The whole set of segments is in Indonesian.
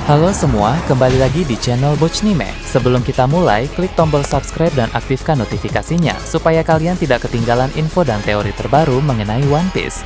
Halo semua, kembali lagi di channel Bochnime. Sebelum kita mulai, klik tombol subscribe dan aktifkan notifikasinya supaya kalian tidak ketinggalan info dan teori terbaru mengenai One Piece.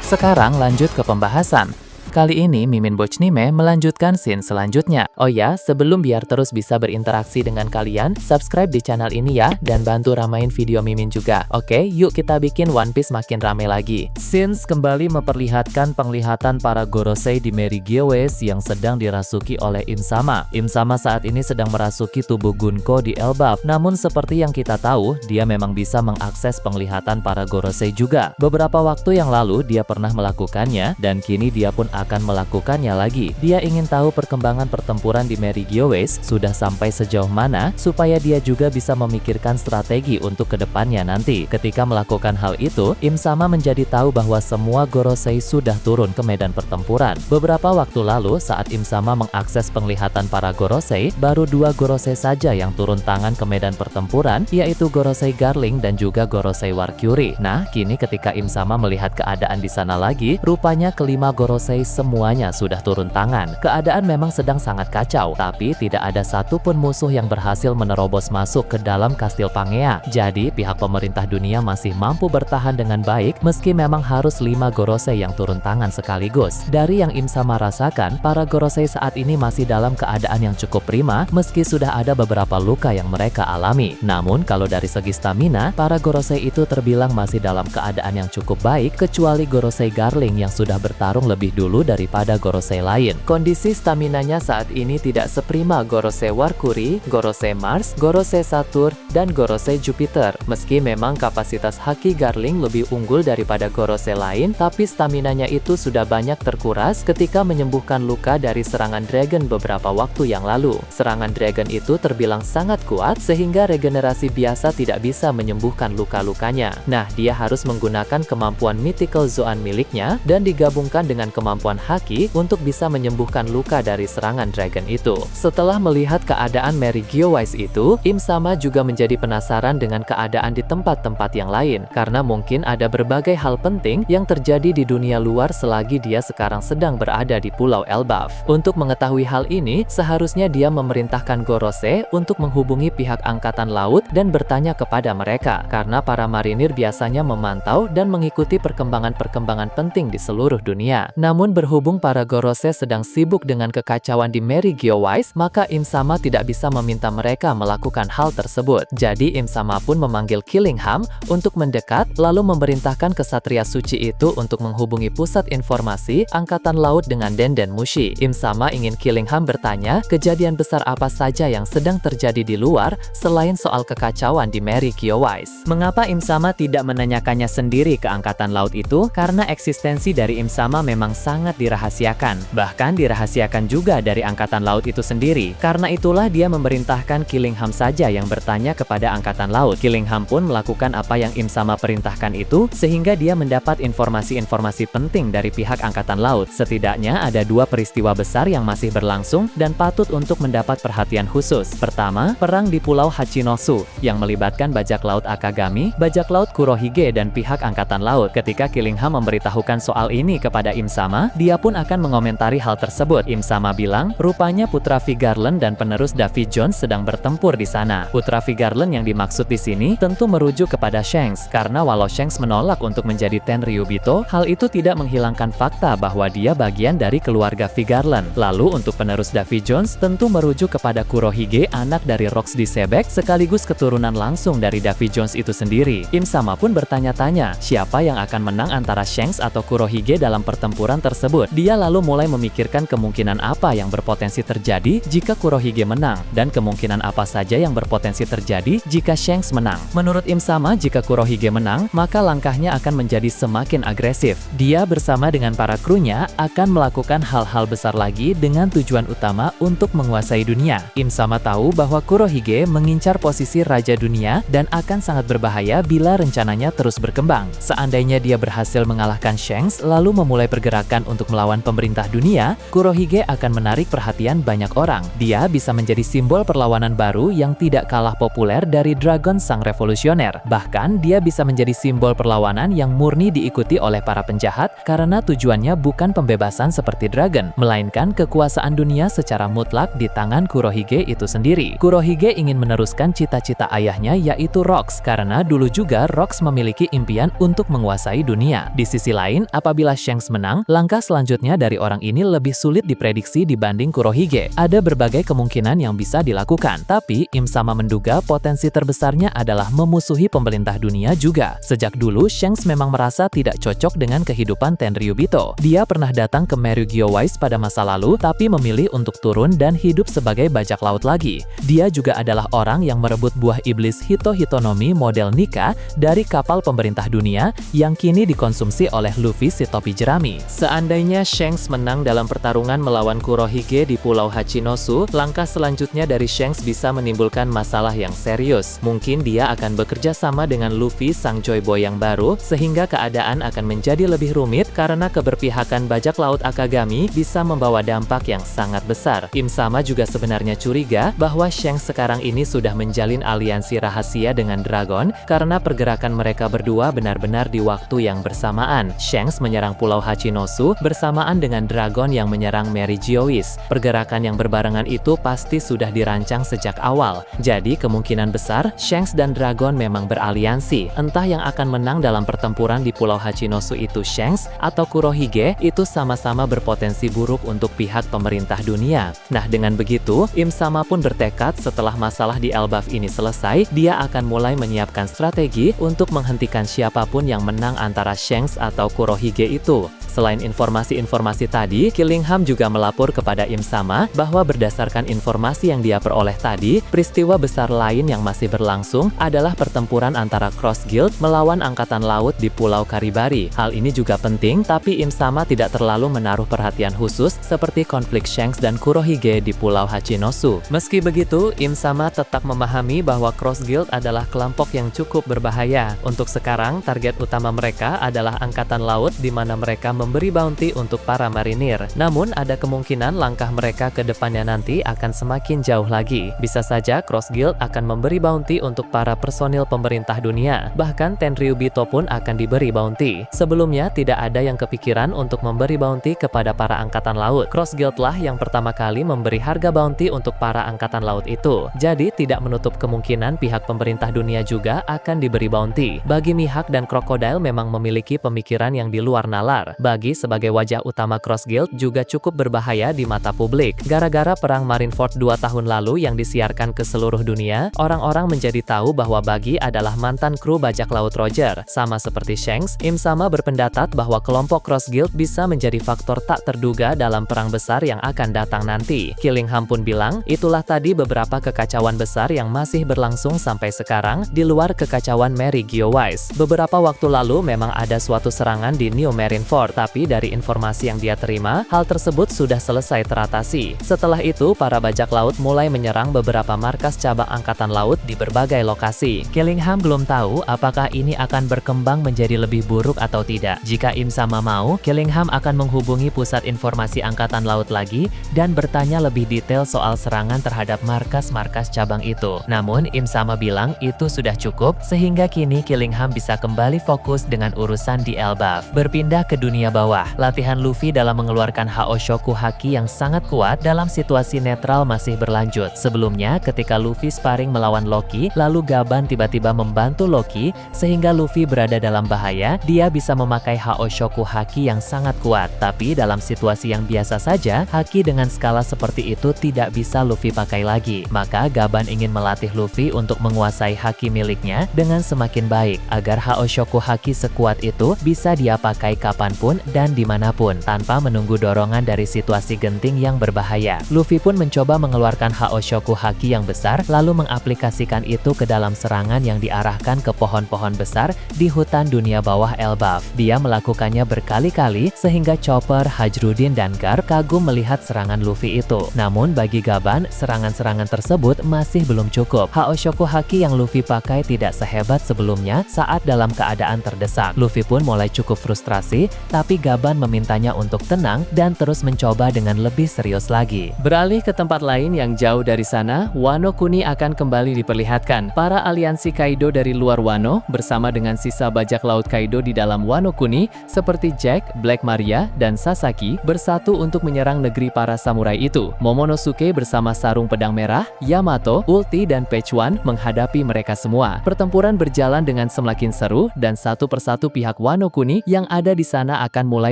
Sekarang lanjut ke pembahasan. Kali ini Mimin Bochnime melanjutkan scene selanjutnya. Oh ya, sebelum biar terus bisa berinteraksi dengan kalian, subscribe di channel ini ya, dan bantu ramain video Mimin juga. Oke, yuk kita bikin One Piece makin rame lagi. Scenes kembali memperlihatkan penglihatan para Gorosei di Mary Geoise yang sedang dirasuki oleh Im Sama. Im Sama saat ini sedang merasuki tubuh Gunko di Elbaf. Namun seperti yang kita tahu, dia memang bisa mengakses penglihatan para Gorosei juga. Beberapa waktu yang lalu dia pernah melakukannya, dan kini dia pun akan melakukannya lagi. Dia ingin tahu perkembangan pertempuran di Mary Geoise sudah sampai sejauh mana supaya dia juga bisa memikirkan strategi untuk kedepannya nanti. Ketika melakukan hal itu, Im Sama menjadi tahu bahwa semua Gorosei sudah turun ke medan pertempuran. Beberapa waktu lalu saat Im Sama mengakses penglihatan para Gorosei, baru 2 Gorosei saja yang turun tangan ke medan pertempuran, yaitu Gorosei Garling dan juga Gorosei Warkyuri. Nah, kini ketika Im Sama melihat keadaan di sana lagi, rupanya kelima Gorosei semuanya sudah turun tangan. Keadaan memang sedang sangat kacau, tapi tidak ada satupun musuh yang berhasil menerobos masuk ke dalam kastil Pangea. Jadi pihak pemerintah dunia masih mampu bertahan dengan baik meski memang harus 5 Gorosei yang turun tangan sekaligus. Dari yang Im Sama rasakan, para Gorosei saat ini masih dalam keadaan yang cukup prima meski sudah ada beberapa luka yang mereka alami. Namun kalau dari segi stamina, para Gorosei itu terbilang masih dalam keadaan yang cukup baik kecuali Gorosei Garling yang sudah bertarung lebih dulu daripada Gorosei lain. Kondisi staminanya saat ini tidak seprima Gorosei Warkyuri, Gorosei Mars, Gorosei Saturn, dan Gorosei Jupiter. Meski memang kapasitas Haki Garling lebih unggul daripada Gorosei lain, tapi staminanya itu sudah banyak terkuras ketika menyembuhkan luka dari serangan Dragon beberapa waktu yang lalu. Serangan Dragon itu terbilang sangat kuat sehingga regenerasi biasa tidak bisa menyembuhkan luka-lukanya. Nah, dia harus menggunakan kemampuan Mythical Zoan miliknya dan digabungkan dengan kemampuan Haki untuk bisa menyembuhkan luka dari serangan Dragon itu. Setelah melihat keadaan Mary Geoise itu, Im Sama juga menjadi penasaran dengan keadaan di tempat-tempat yang lain, karena mungkin ada berbagai hal penting yang terjadi di dunia luar selagi dia sekarang sedang berada di Pulau Elbaf. Untuk mengetahui hal ini, seharusnya dia memerintahkan Gorosei untuk menghubungi pihak Angkatan Laut dan bertanya kepada mereka, karena para marinir biasanya memantau dan mengikuti perkembangan-perkembangan penting di seluruh dunia. Namun berhubung para Gorosei sedang sibuk dengan kekacauan di Mary Geoise, maka Im Sama tidak bisa meminta mereka melakukan hal tersebut. Jadi Im Sama pun memanggil Killingham untuk mendekat lalu memerintahkan kesatria suci itu untuk menghubungi pusat informasi Angkatan Laut dengan Denden Mushi. Im Sama ingin Killingham bertanya kejadian besar apa saja yang sedang terjadi di luar selain soal kekacauan di Mary Geoise. Mengapa Im Sama tidak menanyakannya sendiri ke Angkatan Laut itu? Karena eksistensi dari Im Sama memang sangat dirahasiakan. Bahkan dirahasiakan juga dari Angkatan Laut itu sendiri. Karena itulah dia memerintahkan Killingham saja yang bertanya kepada Angkatan Laut. Killingham pun melakukan apa yang Im Sama perintahkan itu sehingga dia mendapat informasi-informasi penting dari pihak Angkatan Laut. Setidaknya ada 2 peristiwa besar yang masih berlangsung dan patut untuk mendapat perhatian khusus. Pertama, perang di Pulau Hachinosu yang melibatkan bajak laut Akagami, bajak laut Kurohige dan pihak Angkatan Laut. Ketika Killingham memberitahukan soal ini kepada Im Sama, dia pun akan mengomentari hal tersebut. Im Sama bilang, rupanya Putra Vigarland dan penerus Davy Jones sedang bertempur di sana. Putra Vigarland yang dimaksud di sini tentu merujuk kepada Shanks, karena walau Shanks menolak untuk menjadi Tenryubito, hal itu tidak menghilangkan fakta bahwa dia bagian dari keluarga Vigarland. Lalu untuk penerus Davy Jones tentu merujuk kepada Kurohige, anak dari Rox di Sebek, sekaligus keturunan langsung dari Davy Jones itu sendiri. Im Sama pun bertanya-tanya, siapa yang akan menang antara Shanks atau Kurohige dalam pertempuran tersebut. Dia lalu mulai memikirkan kemungkinan apa yang berpotensi terjadi jika Kurohige menang, dan kemungkinan apa saja yang berpotensi terjadi jika Shanks menang. Menurut Im Sama, jika Kurohige menang, maka langkahnya akan menjadi semakin agresif. Dia bersama dengan para krunya akan melakukan hal-hal besar lagi dengan tujuan utama untuk menguasai dunia. Im Sama tahu bahwa Kurohige mengincar posisi Raja Dunia dan akan sangat berbahaya bila rencananya terus berkembang. Seandainya dia berhasil mengalahkan Shanks lalu memulai pergerakan untuk melawan pemerintah dunia, Kurohige akan menarik perhatian banyak orang. Dia bisa menjadi simbol perlawanan baru yang tidak kalah populer dari Dragon Sang Revolusioner. Bahkan, dia bisa menjadi simbol perlawanan yang murni diikuti oleh para penjahat karena tujuannya bukan pembebasan seperti Dragon, melainkan kekuasaan dunia secara mutlak di tangan Kurohige itu sendiri. Kurohige ingin meneruskan cita-cita ayahnya yaitu Rox, karena dulu juga Rox memiliki impian untuk menguasai dunia. Di sisi lain, apabila Shanks menang, langkah selanjutnya dari orang ini lebih sulit diprediksi dibanding Kurohige. Ada berbagai kemungkinan yang bisa dilakukan, tapi Im Sama menduga potensi terbesarnya adalah memusuhi pemerintah dunia juga. Sejak dulu, Shanks memang merasa tidak cocok dengan kehidupan Tenryubito. Dia pernah datang ke Merugyou-wise pada masa lalu, tapi memilih untuk turun dan hidup sebagai bajak laut lagi. Dia juga adalah orang yang merebut buah iblis Hito Hitonomi model Nika dari kapal pemerintah dunia yang kini dikonsumsi oleh Luffy si topi jerami. Seandainya Shanks menang dalam pertarungan melawan Kurohige di Pulau Hachinosu, langkah selanjutnya dari Shanks bisa menimbulkan masalah yang serius. Mungkin dia akan bekerja sama dengan Luffy sang Joy Boy yang baru, sehingga keadaan akan menjadi lebih rumit karena keberpihakan bajak laut Akagami bisa membawa dampak yang sangat besar. Im Sama juga sebenarnya curiga bahwa Shanks sekarang ini sudah menjalin aliansi rahasia dengan Dragon karena pergerakan mereka berdua benar-benar di waktu yang bersamaan. Shanks menyerang Pulau Hachinosu bersamaan dengan Dragon yang menyerang Merugyou-wise. Pergerakan yang berbarengan itu pasti sudah dirancang sejak awal. Jadi kemungkinan besar Shanks dan Dragon memang beraliansi. Entah yang akan menang dalam pertempuran di Pulau Hachinosu itu Shanks atau Kurohige, itu sama-sama berpotensi buruk untuk pihak pemerintah dunia. Nah, dengan begitu, Im Sama pun bertekad setelah masalah di Elbaf ini selesai, dia akan mulai menyiapkan strategi untuk menghentikan siapapun yang menang antara Shanks atau Kurohige itu. Selain informasi-informasi tadi, Killingham juga melapor kepada Im Sama bahwa berdasarkan informasi yang dia peroleh tadi, peristiwa besar lain yang masih berlangsung adalah pertempuran antara Cross Guild melawan Angkatan Laut di Pulau Karibari. Hal ini juga penting, tapi Im Sama tidak terlalu menaruh perhatian khusus seperti konflik Shanks dan Kurohige di Pulau Hachinosu. Meski begitu, Im Sama tetap memahami bahwa Cross Guild adalah kelompok yang cukup berbahaya. Untuk sekarang, target utama mereka adalah Angkatan Laut di mana mereka memberi bounty untuk para marinir. Namun, ada kemungkinan langkah mereka ke depannya nanti akan semakin jauh lagi. Bisa saja Cross Guild akan memberi bounty untuk para personil pemerintah dunia. Bahkan Tenryubito pun akan diberi bounty. Sebelumnya, tidak ada yang kepikiran untuk memberi bounty kepada para angkatan laut. Cross Guild lah yang pertama kali memberi harga bounty untuk para angkatan laut itu. Jadi, tidak menutup kemungkinan pihak pemerintah dunia juga akan diberi bounty. Bagi Mihawk dan Crocodile memang memiliki pemikiran yang di luar nalar. Bagi sebagai wajah utama Cross Guild juga cukup berbahaya di mata publik. Gara-gara perang Marineford 2 tahun lalu yang disiarkan ke seluruh dunia, orang-orang menjadi tahu bahwa Bagi adalah mantan kru bajak laut Roger. Sama seperti Shanks, Im Sama berpendapat bahwa kelompok Cross Guild bisa menjadi faktor tak terduga dalam perang besar yang akan datang nanti. Killingham pun bilang, itulah tadi beberapa kekacauan besar yang masih berlangsung sampai sekarang di luar kekacauan Merugyou-wise. Beberapa waktu lalu memang ada suatu serangan di New Marineford, tapi dari informasi yang dia terima, hal tersebut sudah selesai teratasi. Setelah itu, para bajak laut mulai menyerang beberapa markas cabang angkatan laut di berbagai lokasi. Killingham belum tahu apakah ini akan berkembang menjadi lebih buruk atau tidak. Jika Im Sama mau, Killingham akan menghubungi pusat informasi angkatan laut lagi dan bertanya lebih detail soal serangan terhadap markas-markas cabang itu. Namun, Im Sama bilang itu sudah cukup, sehingga kini Killingham bisa kembali fokus dengan urusan di Elbaf. Berpindah ke dunia bawah, latihan Luffy dalam mengeluarkan Haoshoku Haki yang sangat kuat dalam situasi netral masih berlanjut. Sebelumnya, ketika Luffy sparring melawan Loki, lalu Gaban tiba-tiba membantu Loki, sehingga Luffy berada dalam bahaya, dia bisa memakai Haoshoku Haki yang sangat kuat. Tapi dalam situasi yang biasa saja, Haki dengan skala seperti itu tidak bisa Luffy pakai lagi. Maka Gaban ingin melatih Luffy untuk menguasai Haki miliknya dengan semakin baik, agar Haoshoku Haki sekuat itu bisa dia pakai kapanpun dan dimanapun, tanpa menunggu dorongan dari situasi genting yang berbahaya. Luffy pun mencoba mengeluarkan Haoshoku Haki yang besar, lalu mengaplikasikan itu ke dalam serangan yang diarahkan ke pohon-pohon besar di hutan dunia bawah Elbaf. Dia melakukannya berkali-kali, sehingga Chopper, Hajrudin, dan Garp kagum melihat serangan Luffy itu. Namun bagi Gaban, serangan-serangan tersebut masih belum cukup. Haoshoku Haki yang Luffy pakai tidak sehebat sebelumnya saat dalam keadaan terdesak. Luffy pun mulai cukup frustrasi, tapi tapi Gaban memintanya untuk tenang dan terus mencoba dengan lebih serius lagi. Beralih ke tempat lain yang jauh dari sana, Wano Kuni akan kembali diperlihatkan. Para aliansi Kaido dari luar Wano bersama dengan sisa bajak laut Kaido di dalam Wano Kuni seperti Jack, Black Maria, dan Sasaki bersatu untuk menyerang negeri para samurai itu. Momonosuke bersama sarung pedang merah, Yamato, Ulti, dan Page One menghadapi mereka semua. Pertempuran berjalan dengan semakin seru dan satu persatu pihak Wano Kuni yang ada di sana akan mulai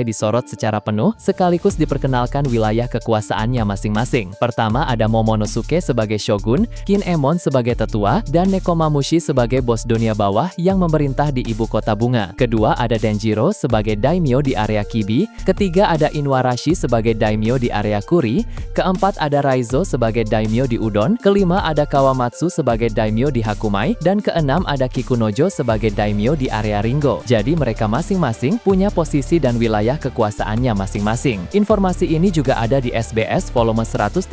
disorot secara penuh sekaligus diperkenalkan wilayah kekuasaannya masing-masing. Pertama ada Momonosuke sebagai shogun, Kinemon sebagai tetua, dan Nekomamushi sebagai bos dunia bawah yang memerintah di ibu kota bunga. Kedua ada Denjiro sebagai daimyo di area Kibi. Ketiga ada Inuarashi sebagai daimyo di area Kuri. Keempat ada Raizo sebagai daimyo di Udon. Kelima ada Kawamatsu sebagai daimyo di Hakumai. Dan keenam ada Kikunojo sebagai daimyo di area Ringo. Jadi mereka masing-masing punya posisi dan wilayah kekuasaannya masing-masing. Informasi ini juga ada di SBS volume 113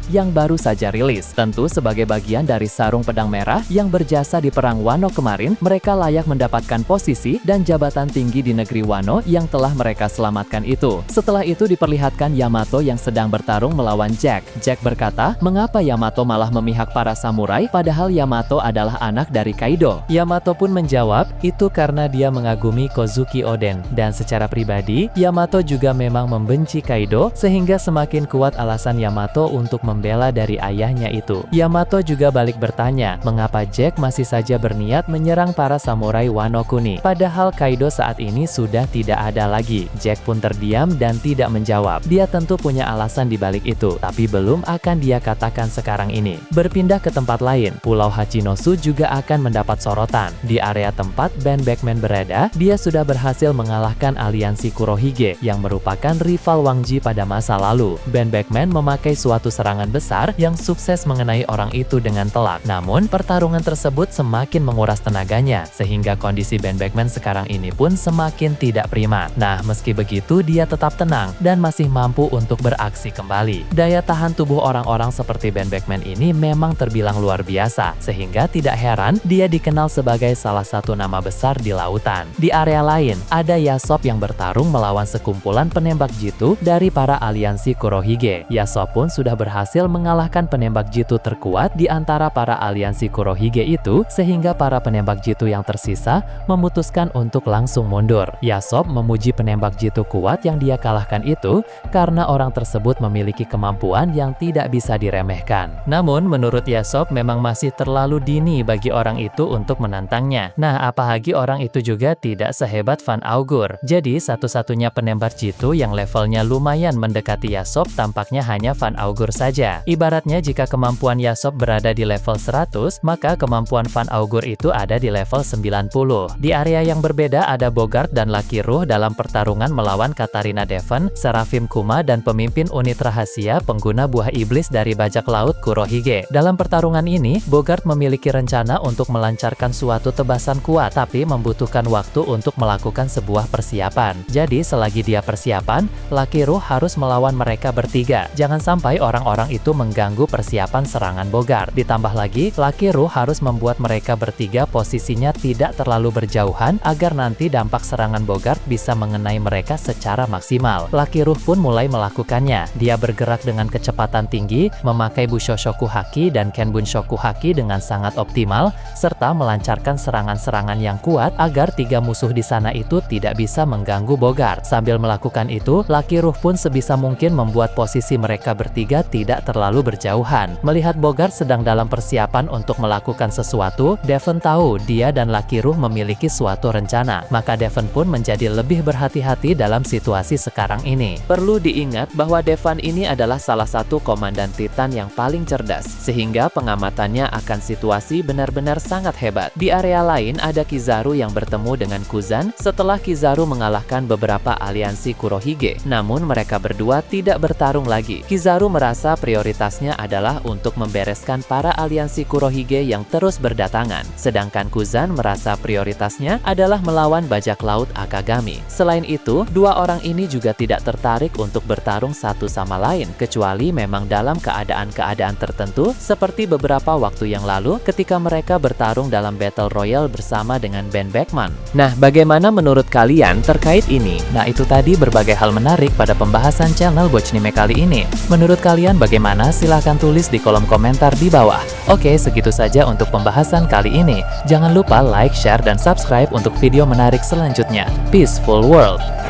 yang baru saja rilis. Tentu sebagai bagian dari sarung pedang merah yang berjasa di perang Wano kemarin, mereka layak mendapatkan posisi dan jabatan tinggi di negeri Wano yang telah mereka selamatkan itu. Setelah itu diperlihatkan Yamato yang sedang bertarung melawan Jack. Jack berkata, mengapa Yamato malah memihak para samurai padahal Yamato adalah anak dari Kaido? Yamato pun menjawab, itu karena dia mengagumi Kozuki Oden. Dan secara pribadi, Yamato juga memang membenci Kaido sehingga semakin kuat alasan Yamato untuk membela dari ayahnya itu. Yamato juga balik bertanya, mengapa Jack masih saja berniat menyerang para samurai Wano Kuni? Padahal Kaido saat ini sudah tidak ada lagi. Jack pun terdiam dan tidak menjawab. Dia tentu punya alasan di balik itu, tapi belum akan dia katakan sekarang ini. Berpindah ke tempat lain, Pulau Hachinosu juga akan mendapat sorotan. Di area tempat Ben Beckman berada, dia sudah berhasil mengalahkan aliansi Kurohige yang merupakan rival Wang Ji pada masa lalu. Ben Beckman memakai suatu serangan besar yang sukses mengenai orang itu dengan telak. Namun, pertarungan tersebut semakin menguras tenaganya, sehingga kondisi Ben Beckman sekarang ini pun semakin tidak prima. Nah, meski begitu, dia tetap tenang dan masih mampu untuk beraksi kembali. Daya tahan tubuh orang-orang seperti Ben Beckman ini memang terbilang luar biasa, sehingga tidak heran dia dikenal sebagai salah satu nama besar di lautan. Di area lain, ada Yasop yang bertarung melawan sekumpulan penembak jitu dari para aliansi Kurohige. Yasop pun sudah berhasil mengalahkan penembak jitu terkuat di antara para aliansi Kurohige itu, sehingga para penembak jitu yang tersisa memutuskan untuk langsung mundur. Yasop memuji penembak jitu kuat yang dia kalahkan itu karena orang tersebut memiliki kemampuan yang tidak bisa diremehkan. Namun, menurut Yasop memang masih terlalu dini bagi orang itu untuk menantangnya. Nah, apalagi orang itu juga tidak sehebat Van Augur. Jadi, satu-satunya penembak jitu yang levelnya lumayan mendekati Yasop tampaknya hanya Van Augur saja. Ibaratnya jika kemampuan Yasop berada di level 100, maka kemampuan Van Augur itu ada di level 90. Di area yang berbeda ada Bogart dan Lucky Ruh dalam pertarungan melawan Katarina Devon, Seraphim Kuma, dan pemimpin unit rahasia pengguna buah iblis dari bajak laut Kurohige. Dalam pertarungan ini, Bogart memiliki rencana untuk melancarkan suatu tebasan kuat, tapi membutuhkan waktu untuk melakukan sebuah persiapan. Jadi, selagi dia persiapan, Lucky Ruh harus melawan mereka bertiga. Jangan sampai orang-orang itu mengganggu persiapan serangan Bogart. Ditambah lagi, Lucky Ruh harus membuat mereka bertiga posisinya tidak terlalu berjauhan agar nanti dampak serangan Bogart bisa mengenai mereka secara maksimal. Lucky Ruh pun mulai melakukannya. Dia bergerak dengan kecepatan tinggi, memakai Busho Shoku Haki dan Kenbun Shoku Haki dengan sangat optimal, serta melancarkan serangan-serangan yang kuat agar tiga musuh di sana itu tidak bisa mengganggu Bogart. Sambil melakukan itu, Lucky Ruh pun sebisa mungkin membuat posisi mereka bertiga tidak terlalu berjauhan. Melihat Bogart sedang dalam persiapan untuk melakukan sesuatu, Devon tahu dia dan Lucky Ruh memiliki suatu rencana. Maka Devon pun menjadi lebih berhati-hati dalam situasi sekarang ini. Perlu diingat bahwa Devon ini adalah salah satu komandan Titan yang paling cerdas, sehingga pengamatannya akan situasi benar-benar sangat hebat. Di area lain ada Kizaru yang bertemu dengan Kuzan setelah Kizaru mengalahkan beberapa aliansi Kurohige. Namun mereka berdua tidak bertarung lagi. Kizaru merasa prioritasnya adalah untuk membereskan para aliansi Kurohige yang terus berdatangan. Sedangkan Kuzan merasa prioritasnya adalah melawan bajak laut Akagami. Selain itu, dua orang ini juga tidak tertarik untuk bertarung satu sama lain, kecuali memang dalam keadaan-keadaan tertentu, seperti beberapa waktu yang lalu ketika mereka bertarung dalam Battle Royale bersama dengan Ben Beckman. Nah, bagaimana menurut kalian terkait hype ini. Nah, itu tadi berbagai hal menarik pada pembahasan channel Bochnime kali ini. Menurut kalian bagaimana? Silahkan tulis di kolom komentar di bawah. Oke, segitu saja untuk pembahasan kali ini. Jangan lupa like, share, dan subscribe untuk video menarik selanjutnya. Peaceful World!